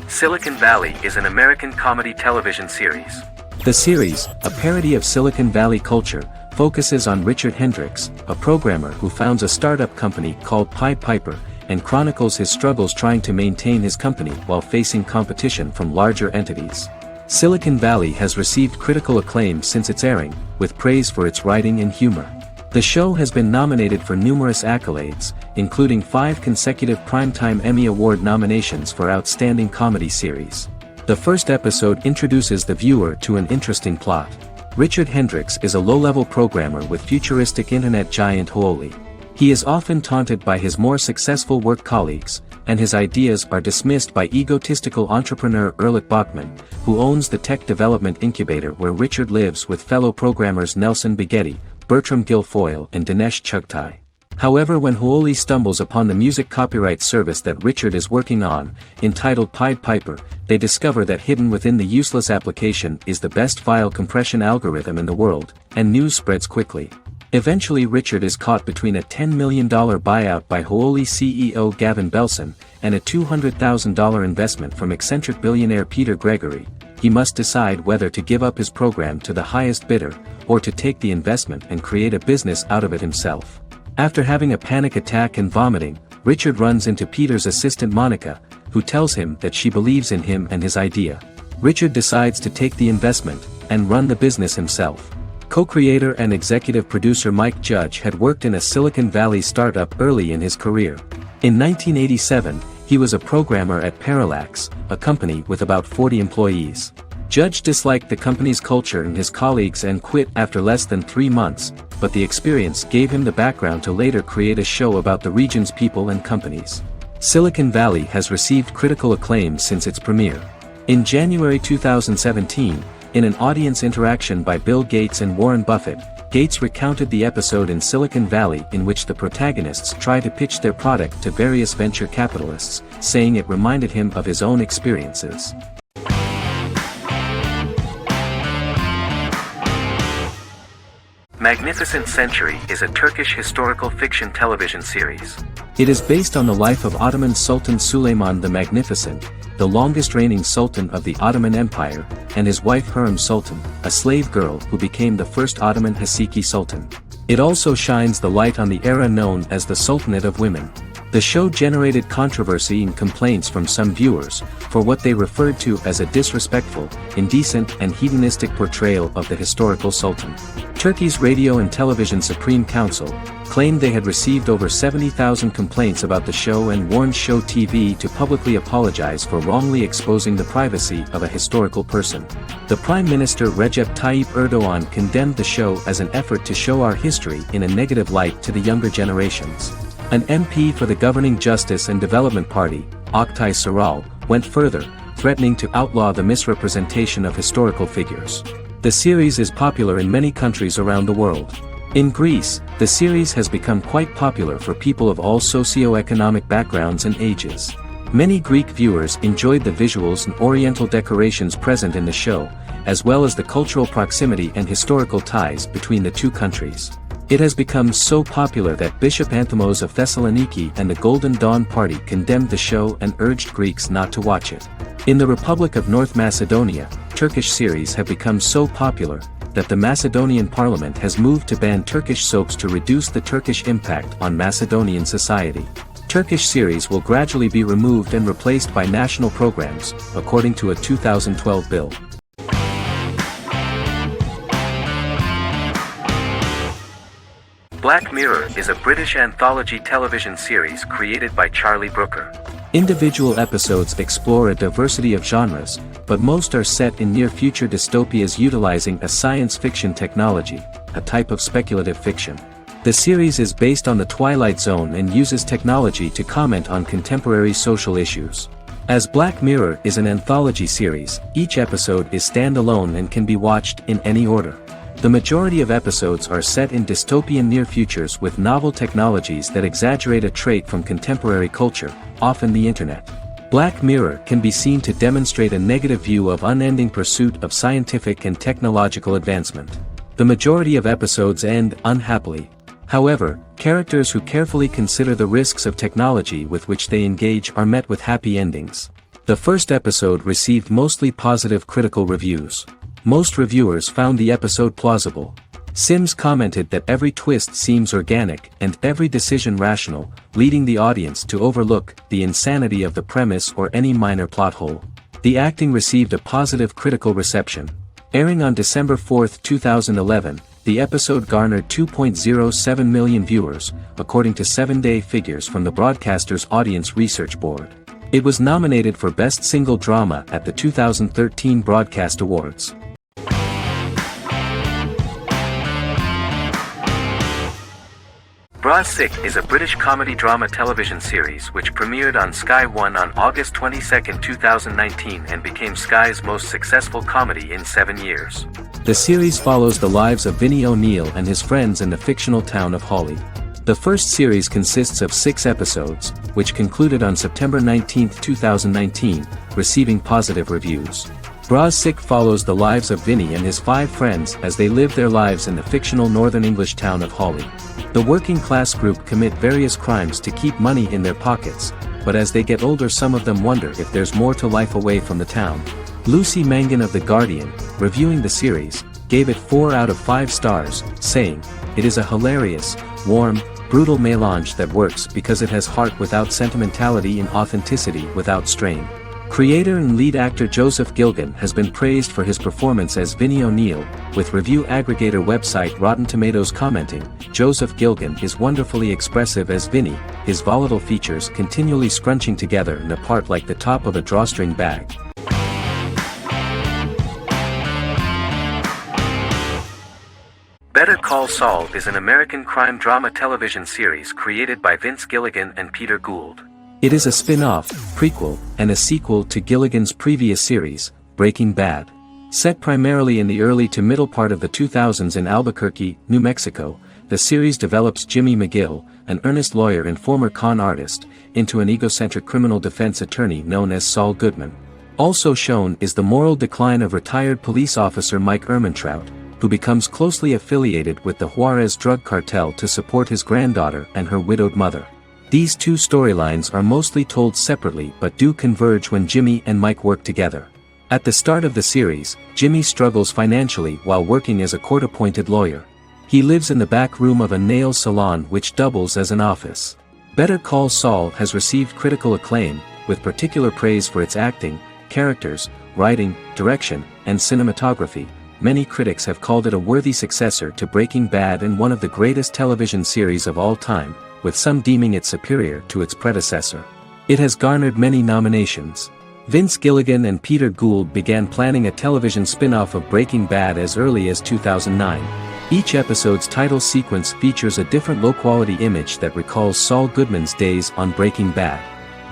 Silicon Valley is an American comedy television series. The series, a parody of Silicon Valley culture, focuses on Richard Hendricks, a programmer who founds a startup company called Pied Piper, and chronicles his struggles trying to maintain his company while facing competition from larger entities. Silicon Valley has received critical acclaim since its airing, with praise for its writing and humor. The show has been nominated for numerous accolades, including 5 consecutive Primetime Emmy Award nominations for Outstanding Comedy Series. The first episode introduces the viewer to an interesting plot. Richard Hendricks is a low-level programmer with futuristic internet giant Huoli. He is often taunted by his more successful work colleagues, and his ideas are dismissed by egotistical entrepreneur Erlich Bachman, who owns the tech development incubator where Richard lives with fellow programmers Nelson Bigetti, Bertram Guilfoyle and Dinesh Chugtai. However, when Huoli stumbles upon the music copyright service that Richard is working on, entitled Pied Piper, they discover that hidden within the useless application is the best file compression algorithm in the world, and news spreads quickly. Eventually Richard is caught between a $10 million buyout by Huoli CEO Gavin Belson, and a $200,000 investment from eccentric billionaire Peter Gregory. He must decide whether to give up his program to the highest bidder, or to take the investment and create a business out of it himself. After having a panic attack and vomiting, Richard runs into Peter's assistant Monica, who tells him that she believes in him and his idea. Richard decides to take the investment, and run the business himself. Co-creator and executive producer Mike Judge had worked in a Silicon Valley startup early in his career. In 1987, he was a programmer at Parallax, a company with about 40 employees. Judge disliked the company's culture and his colleagues and quit after less than 3 months, but the experience gave him the background to later create a show about the region's people and companies. Silicon Valley has received critical acclaim since its premiere. In January 2017, in an audience interaction by Bill Gates and Warren Buffett, Gates recounted the episode in Silicon Valley in which the protagonists try to pitch their product to various venture capitalists, saying it reminded him of his own experiences. Magnificent Century is a Turkish historical fiction television series. It is based on the life of Ottoman Sultan Süleyman the Magnificent, the longest reigning sultan of the Ottoman Empire, and his wife Hürrem Sultan, a slave girl who became the first Ottoman Haseki Sultan. It also shines the light on the era known as the Sultanate of Women. The show generated controversy and complaints from some viewers, for what they referred to as a disrespectful, indecent and hedonistic portrayal of the historical sultan. Turkey's Radio and Television Supreme Council claimed they had received over 70,000 complaints about the show and warned Show TV to publicly apologize for wrongly exposing the privacy of a historical person. The Prime Minister Recep Tayyip Erdogan condemned the show as an effort to show our history in a negative light to the younger generations. An MP for the governing Justice and Development Party, Oktay Saral, went further, threatening to outlaw the misrepresentation of historical figures. The series is popular in many countries around the world. In Greece, the series has become quite popular for people of all socio-economic backgrounds and ages. Many Greek viewers enjoyed the visuals and oriental decorations present in the show, as well as the cultural proximity and historical ties between the two countries. It has become so popular that Bishop Anthemos of Thessaloniki and the Golden Dawn Party condemned the show and urged Greeks not to watch it. In the Republic of North Macedonia, Turkish series have become so popular that the Macedonian parliament has moved to ban Turkish soaps to reduce the Turkish impact on Macedonian society. Turkish series will gradually be removed and replaced by national programs, according to a 2012 bill. Black Mirror is a British anthology television series created by Charlie Brooker. Individual episodes explore a diversity of genres, but most are set in near-future dystopias utilizing a science fiction technology, a type of speculative fiction. The series is based on the Twilight Zone and uses technology to comment on contemporary social issues. As Black Mirror is an anthology series, each episode is standalone and can be watched in any order. The majority of episodes are set in dystopian near futures with novel technologies that exaggerate a trait from contemporary culture, often the internet. Black Mirror can be seen to demonstrate a negative view of unending pursuit of scientific and technological advancement. The majority of episodes end unhappily. However, characters who carefully consider the risks of technology with which they engage are met with happy endings. The first episode received mostly positive critical reviews. Most reviewers found the episode plausible. Sims commented that every twist seems organic and every decision rational, leading the audience to overlook the insanity of the premise or any minor plot hole. The acting received a positive critical reception. Airing on December 4, 2011, the episode garnered 2.07 million viewers, according to 7-day figures from the broadcaster's Audience Research Board. It was nominated for Best Single Drama at the 2013 Broadcast Awards. Bra Sick is a British comedy drama television series which premiered on Sky One on August 22, 2019 and became Sky's most successful comedy in 7 years. The series follows the lives of Vinnie O'Neill and his friends in the fictional town of Hawley. The first series consists of 6 episodes, which concluded on September 19, 2019, receiving positive reviews. Bra Sick follows the lives of Vinnie and his 5 friends as they live their lives in the fictional Northern English town of Hawley. The working class group commit various crimes to keep money in their pockets, but as they get older some of them wonder if there's more to life away from the town. Lucy Mangan of The Guardian, reviewing the series, gave it 4 out of 5 stars, saying, "It is a hilarious, warm, brutal melange that works because it has heart without sentimentality and authenticity without strain." Creator and lead actor Joseph Gilgun has been praised for his performance as Vinnie O'Neill, with review aggregator website Rotten Tomatoes commenting, "Joseph Gilgun is wonderfully expressive as Vinnie, his volatile features continually scrunching together and apart like the top of a drawstring bag." Better Call Saul is an American crime drama television series created by Vince Gilligan and Peter Gould. It is a spin-off, prequel, and a sequel to Gilligan's previous series, Breaking Bad. Set primarily in the early to middle part of the 2000s in Albuquerque, New Mexico, the series develops Jimmy McGill, an earnest lawyer and former con artist, into an egocentric criminal defense attorney known as Saul Goodman. Also shown is the moral decline of retired police officer Mike Ehrmantraut, who becomes closely affiliated with the Juarez drug cartel to support his granddaughter and her widowed mother. These two storylines are mostly told separately but do converge when Jimmy and Mike work together. At the start of the series, Jimmy struggles financially while working as a court-appointed lawyer. He lives in the back room of a nail salon which doubles as an office. Better Call Saul has received critical acclaim, with particular praise for its acting, characters, writing, direction, and cinematography. Many critics have called it a worthy successor to Breaking Bad and one of the greatest television series of all time, with some deeming it superior to its predecessor. It has garnered many nominations. Vince Gilligan and Peter Gould began planning a television spin-off of Breaking Bad as early as 2009. Each episode's title sequence features a different low-quality image that recalls Saul Goodman's days on Breaking Bad.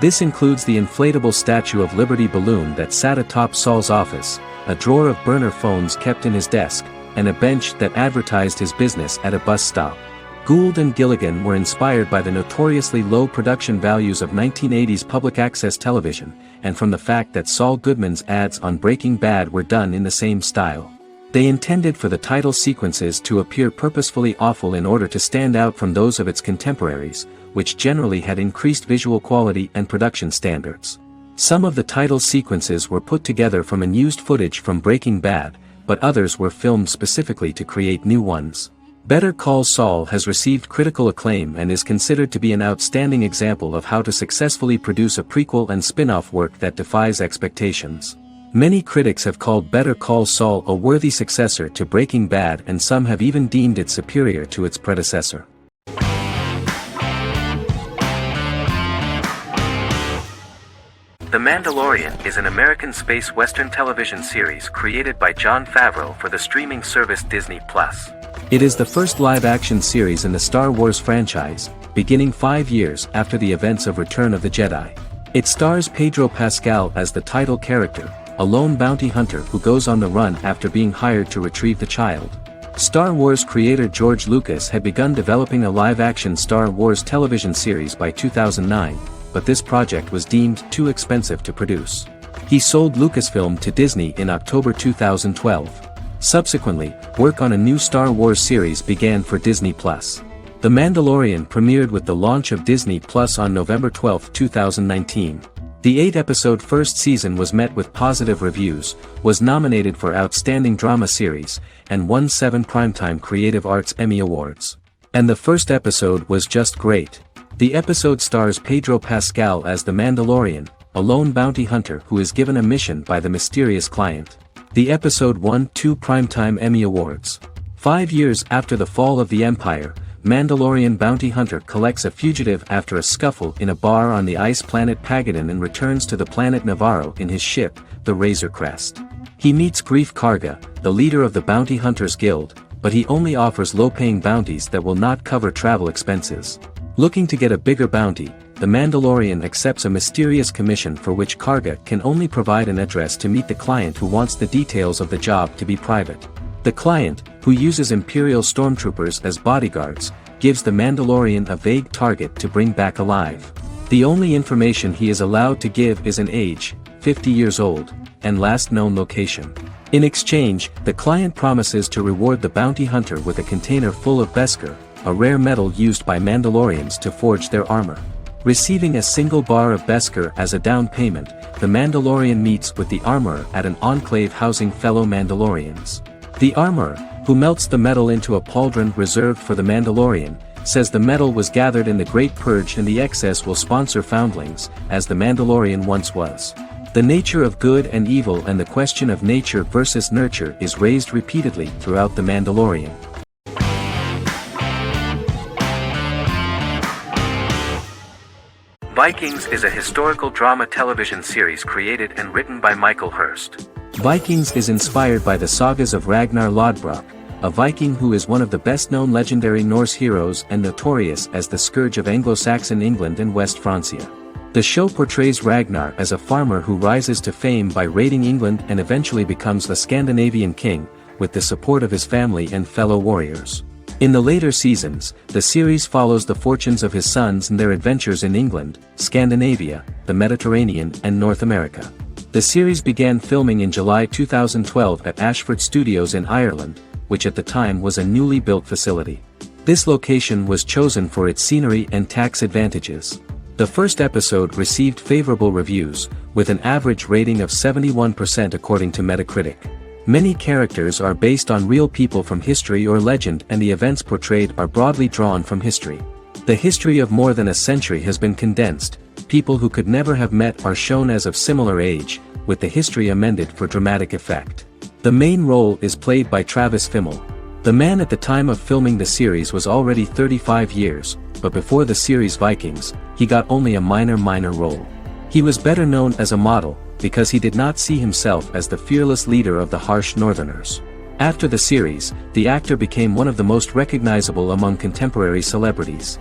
This includes the inflatable Statue of Liberty balloon that sat atop Saul's office, a drawer of burner phones kept in his desk, and a bench that advertised his business at a bus stop. Gould and Gilligan were inspired by the notoriously low production values of 1980s public access television, and from the fact that Saul Goodman's ads on Breaking Bad were done in the same style. They intended for the title sequences to appear purposefully awful in order to stand out from those of its contemporaries, which generally had increased visual quality and production standards. Some of the title sequences were put together from unused footage from Breaking Bad, but others were filmed specifically to create new ones. Better Call Saul has received critical acclaim and is considered to be an outstanding example of how to successfully produce a prequel and spin-off work that defies expectations. Many critics have called Better Call Saul a worthy successor to Breaking Bad, and some have even deemed it superior to its predecessor. The Mandalorian is an American space western television series created by Jon Favreau for the streaming service Disney+. It is the first live-action series in the Star Wars franchise, beginning 5 years after the events of Return of the Jedi. It stars Pedro Pascal as the title character, a lone bounty hunter who goes on the run after being hired to retrieve the child. Star Wars creator George Lucas had begun developing a live-action Star Wars television series by 2009, but this project was deemed too expensive to produce. He sold Lucasfilm to Disney in October 2012. Subsequently, work on a new Star Wars series began for Disney+. The Mandalorian premiered with the launch of Disney+ on November 12, 2019. The 8-episode first season was met with positive reviews, was nominated for Outstanding Drama Series, and won 7 Primetime Creative Arts Emmy Awards. And the first episode was just great. The episode stars Pedro Pascal as the Mandalorian, a lone bounty hunter who is given a mission by the mysterious client. The episode won 2 Primetime Emmy Awards. 5 years after the fall of the Empire, Mandalorian bounty hunter collects a fugitive after a scuffle in a bar on the ice planet Pagadan and returns to the planet Navarro in his ship, the Razor Crest. He meets Grief Karga, the leader of the Bounty Hunters Guild, but he only offers low-paying bounties that will not cover travel expenses. Looking to get a bigger bounty, the Mandalorian accepts a mysterious commission for which Karga can only provide an address to meet the client who wants the details of the job to be private. The client, who uses Imperial stormtroopers as bodyguards, gives the Mandalorian a vague target to bring back alive. The only information he is allowed to give is an age, 50 years old, and last known location. In exchange, the client promises to reward the bounty hunter with a container full of Beskar, a rare metal used by Mandalorians to forge their armor. Receiving a single bar of Beskar as a down payment, the Mandalorian meets with the armorer at an enclave housing fellow Mandalorians. The armorer, who melts the metal into a pauldron reserved for the Mandalorian, says the metal was gathered in the Great Purge and the excess will sponsor foundlings, as the Mandalorian once was. The nature of good and evil and the question of nature versus nurture is raised repeatedly throughout The Mandalorian. Vikings is a historical drama television series created and written by Michael Hurst. Vikings is inspired by the sagas of Ragnar Lodbrok, a Viking who is one of the best-known legendary Norse heroes and notorious as the scourge of Anglo-Saxon England and West Francia. The show portrays Ragnar as a farmer who rises to fame by raiding England and eventually becomes the Scandinavian king, with the support of his family and fellow warriors. In the later seasons, the series follows the fortunes of his sons and their adventures in England, Scandinavia, the Mediterranean and North America. The series began filming in July 2012 at Ashford Studios in Ireland, which at the time was a newly built facility. This location was chosen for its scenery and tax advantages. The first episode received favorable reviews, with an average rating of 71% according to Metacritic. Many characters are based on real people from history or legend, and the events portrayed are broadly drawn from history. The history of more than a century has been condensed. People who could never have met are shown as of similar age, with the history amended for dramatic effect. The main role is played by Travis Fimmel. The man at the time of filming the series was already 35 years, but before the series Vikings, he got only a minor role. He was better known as a model, because he did not see himself as the fearless leader of the harsh Northerners. After the series, the actor became one of the most recognizable among contemporary celebrities.